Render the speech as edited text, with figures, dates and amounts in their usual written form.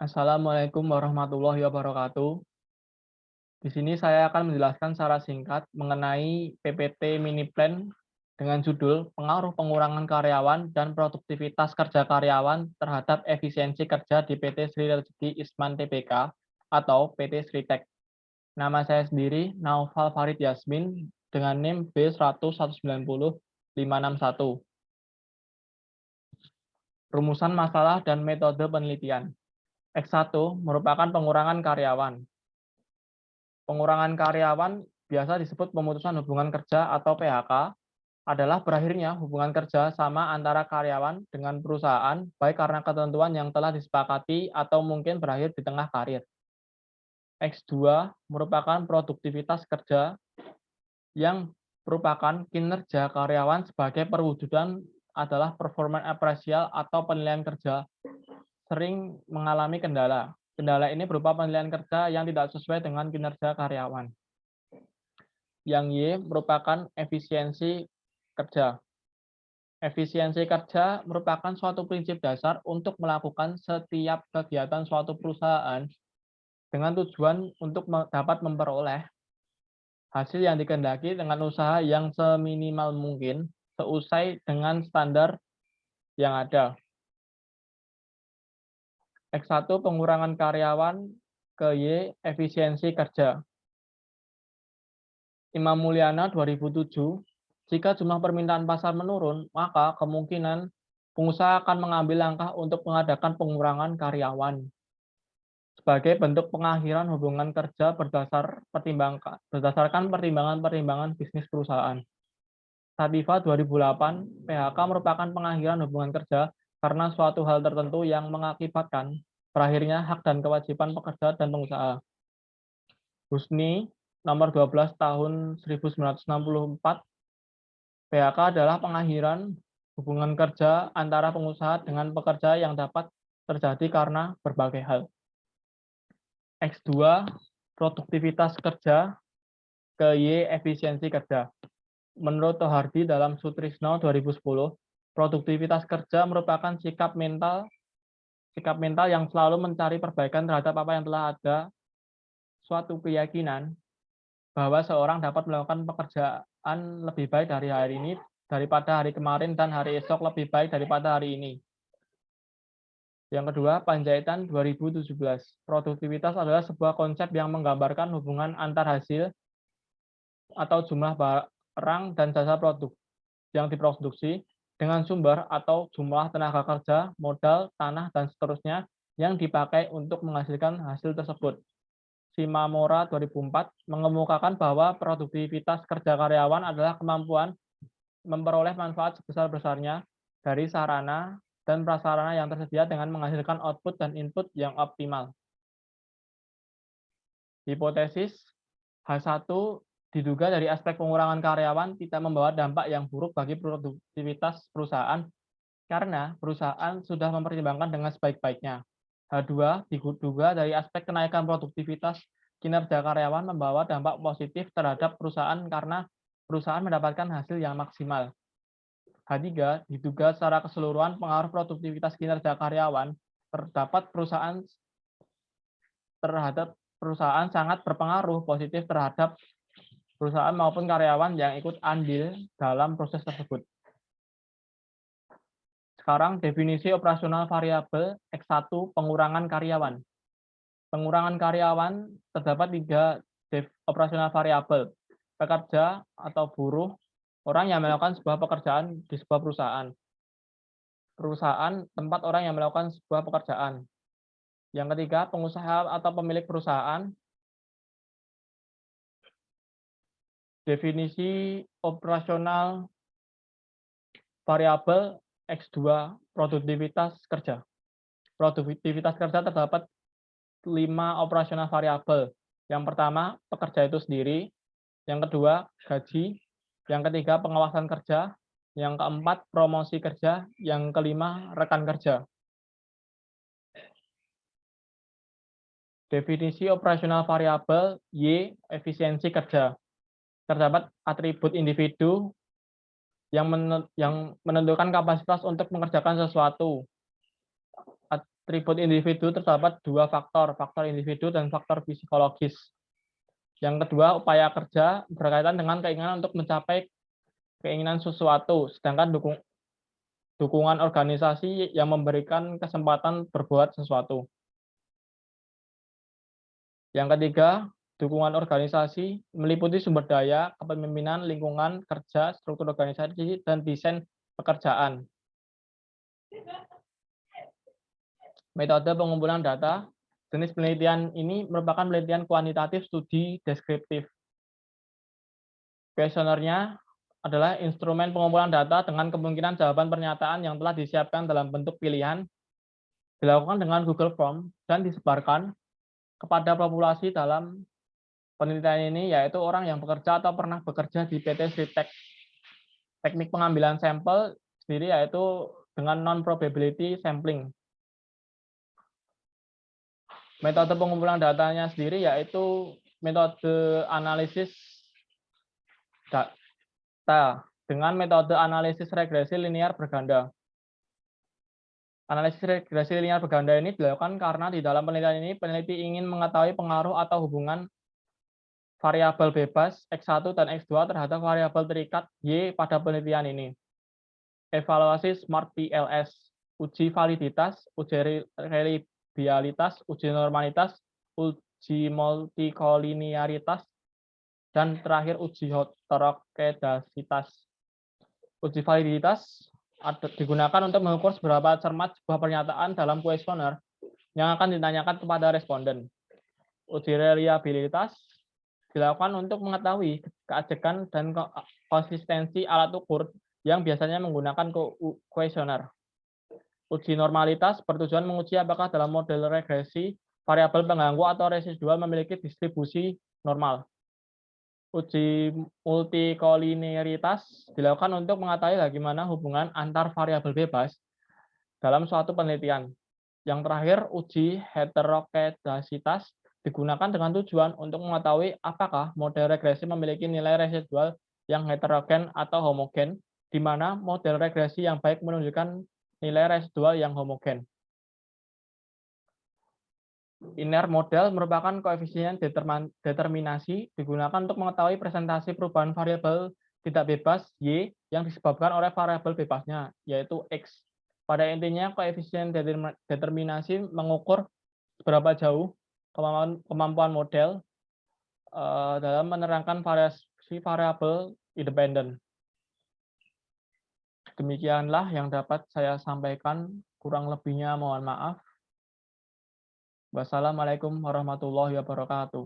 Assalamualaikum warahmatullahi wabarakatuh. Di sini saya akan menjelaskan secara singkat mengenai PPT Mini Plan dengan judul Pengaruh Pengurangan Karyawan dan Produktivitas Kerja Karyawan terhadap Efisiensi Kerja di PT Sri Rezeki Isman Tbk atau PT Sritek. Nama saya sendiri Naufal Farid Yasmin dengan NIM B100190561. Rumusan masalah dan metode penelitian. X1 merupakan pengurangan karyawan. Pengurangan karyawan biasa disebut pemutusan hubungan kerja atau PHK adalah berakhirnya hubungan kerja sama antara karyawan dengan perusahaan baik karena ketentuan yang telah disepakati atau mungkin berakhir di tengah karir. X2 merupakan produktivitas kerja yang merupakan kinerja karyawan sebagai perwujudan adalah performance appraisal atau penilaian kerja sering mengalami kendala. Kendala ini berupa penilaian kerja yang tidak sesuai dengan kinerja karyawan. Yang Y merupakan efisiensi kerja. Efisiensi kerja merupakan suatu prinsip dasar untuk melakukan setiap kegiatan suatu perusahaan dengan tujuan untuk dapat memperoleh hasil yang dikehendaki dengan usaha yang seminimal mungkin seusai dengan standar yang ada. X1 pengurangan karyawan, ke Y efisiensi kerja. Imam Mulyana 2007, jika jumlah permintaan pasar menurun, maka kemungkinan pengusaha akan mengambil langkah untuk mengadakan pengurangan karyawan sebagai bentuk pengakhiran hubungan kerja berdasarkan pertimbangan-pertimbangan bisnis perusahaan. Sativa 2008, PHK merupakan pengakhiran hubungan kerja karena suatu hal tertentu yang mengakibatkan berakhirnya hak dan kewajiban pekerja dan pengusaha. Husni nomor 12 tahun 1964, PHK adalah pengakhiran hubungan kerja antara pengusaha dengan pekerja yang dapat terjadi karena berbagai hal. X2 produktivitas kerja, ke Y efisiensi kerja. Menurut Tohardi dalam Sutrisno 2010, produktivitas kerja merupakan sikap mental yang selalu mencari perbaikan terhadap apa yang telah ada, suatu keyakinan bahwa seorang dapat melakukan pekerjaan lebih baik dari hari ini daripada hari kemarin dan hari esok lebih baik daripada hari ini. Yang kedua, Panjaitan 2017. Produktivitas adalah sebuah konsep yang menggambarkan hubungan antar hasil atau jumlah barang dan jasa produk yang diproduksi dengan sumber atau jumlah tenaga kerja, modal, tanah, dan seterusnya yang dipakai untuk menghasilkan hasil tersebut. Shimamura 2004 mengemukakan bahwa produktivitas kerja karyawan adalah kemampuan memperoleh manfaat sebesar-besarnya dari sarana dan prasarana yang tersedia dengan menghasilkan output dan input yang optimal. Hipotesis H1 diduga dari aspek pengurangan karyawan tidak membawa dampak yang buruk bagi produktivitas perusahaan karena perusahaan sudah mempertimbangkan dengan sebaik-baiknya. H2 diduga dari aspek kenaikan produktivitas kinerja karyawan membawa dampak positif terhadap perusahaan karena perusahaan mendapatkan hasil yang maksimal. H3 diduga secara keseluruhan pengaruh produktivitas kinerja karyawan terhadap perusahaan sangat berpengaruh positif terhadap perusahaan maupun karyawan yang ikut andil dalam proses tersebut. Sekarang definisi operasional variabel X1 pengurangan karyawan. Pengurangan karyawan terdapat 3 operasional variabel. Pekerja atau buruh, orang yang melakukan sebuah pekerjaan di sebuah perusahaan. Perusahaan, tempat orang yang melakukan sebuah pekerjaan. Yang ketiga, pengusaha atau pemilik perusahaan. Definisi operasional variabel X2 produktivitas kerja. Produktivitas kerja terdapat 5 operasional variabel. Yang pertama, pekerja itu sendiri. Yang kedua, gaji. Yang ketiga, pengawasan kerja. Yang keempat, promosi kerja. Yang kelima, rekan kerja. Definisi operasional variabel Y, efisiensi kerja. Terdapat atribut individu yang menentukan kapasitas untuk mengerjakan sesuatu. atribut individu terdapat dua faktor, faktor individu dan faktor psikologis. Yang kedua, upaya kerja berkaitan dengan keinginan untuk mencapai keinginan sesuatu, sedangkan dukungan organisasi yang memberikan kesempatan berbuat sesuatu. Yang ketiga, dukungan organisasi meliputi sumber daya, kepemimpinan, lingkungan kerja, struktur organisasi, dan desain pekerjaan. Metode pengumpulan data. Jenis penelitian ini merupakan penelitian kuantitatif studi deskriptif. Kuesionernya adalah instrumen pengumpulan data dengan kemungkinan jawaban pernyataan yang telah disiapkan dalam bentuk pilihan, dilakukan dengan Google Form, dan disebarkan kepada populasi dalam penelitian ini, yaitu orang yang bekerja atau pernah bekerja di PT Sritek. Teknik pengambilan sampel sendiri yaitu dengan non-probability sampling. Metode pengumpulan datanya sendiri yaitu metode analisis data dengan metode analisis regresi linear berganda. Analisis regresi linear berganda ini dilakukan karena di dalam penelitian ini peneliti ingin mengetahui pengaruh atau hubungan variabel bebas X1 dan X2 terhadap variabel terikat Y pada penelitian ini. Evaluasi SMART PLS, uji validitas, uji reliabilitas, uji normalitas, uji multikolinearitas, dan terakhir uji heterokedasitas. Uji validitas digunakan untuk mengukur seberapa cermat sebuah pernyataan dalam kuesioner yang akan ditanyakan kepada responden. Uji reliabilitas dilakukan untuk mengetahui keajekan dan konsistensi alat ukur yang biasanya menggunakan kuesioner. Uji normalitas bertujuan menguji apakah dalam model regresi variabel pengganggu atau residual memiliki distribusi normal. Uji multikolinearitas dilakukan untuk mengetahui bagaimana hubungan antar variabel bebas dalam suatu penelitian. Yang terakhir, uji heterokedasitas digunakan dengan tujuan untuk mengetahui apakah model regresi memiliki nilai residual yang heterogen atau homogen, di mana model regresi yang baik menunjukkan nilai residual yang homogen. Inner model merupakan koefisien determinasi digunakan untuk mengetahui presentasi perubahan variabel tidak bebas Y yang disebabkan oleh variabel bebasnya, yaitu X. Pada intinya, koefisien determinasi mengukur seberapa jauh kemampuan model dalam menerangkan variasi variabel independen. Demikianlah yang dapat saya sampaikan, kurang lebihnya mohon maaf. Wassalamualaikum warahmatullahi wabarakatuh.